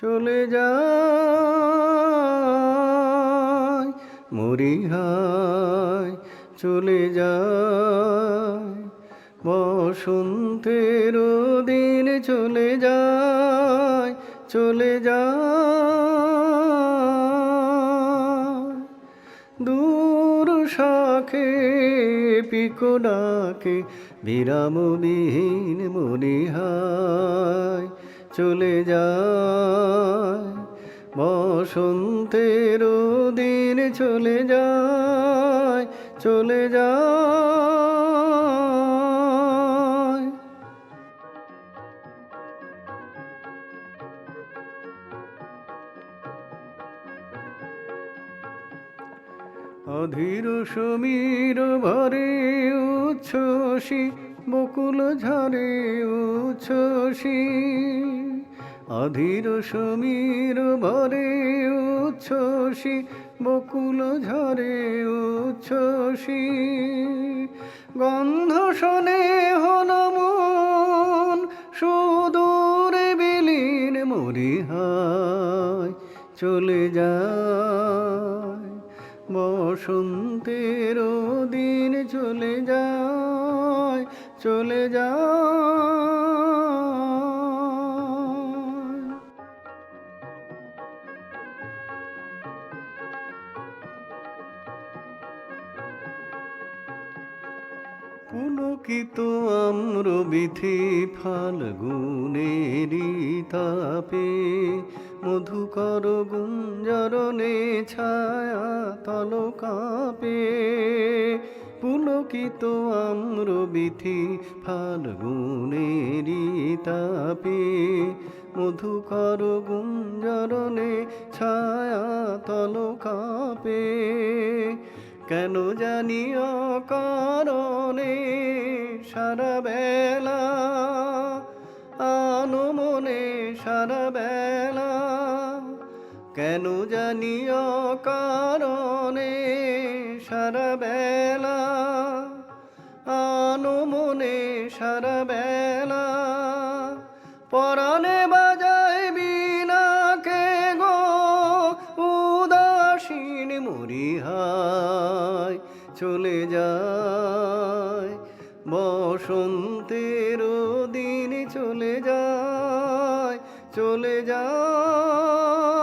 চলে যায়, মরিহায় চলে যায়, বসন্তের দিন চলে যায়, চলে যায়। দূর শাখে পিকো ডাকে, বিরামবিহীন মরিহায় চলে যায়, বসন্তের দিন চলে যায়, চলে যায়। অধীর সমীর ভরে উচ্ছ্বসী, বকুল ঝরে উচ্ছ্বসী। অধীর সমীর ভরে উচ্ছ্বসী, বকুল ঝরে উচ্ছ্বসী। গন্ধ শোনে হল মন সুদূরে বিলীন, মরিহায় চলে যায়, বসন্তের দিন চলে যায়, চলে যায়। পুলকিত আম্র বিথি ফাল্গুনেরি তাপে, মধুকর গুঞ্জরণে ছায়া তল কাঁপে। পুলকিত আম্র বিথি ফাল্গুনেরি তাপে, মধুকর গুঞ্জরণে ছায়া তল কাঁপে। কেন জানি অকারণে সারা বেলা আনমনে সারা বেলা, কেন জানি অকারণে সারা বেলা আনমনে সারা বেলা। পরাণে বাজায় বীণাকে গো উদাসীন, মরিহায় চলে যায়, বসন্তের দিন চলে যায়, চলে যায়।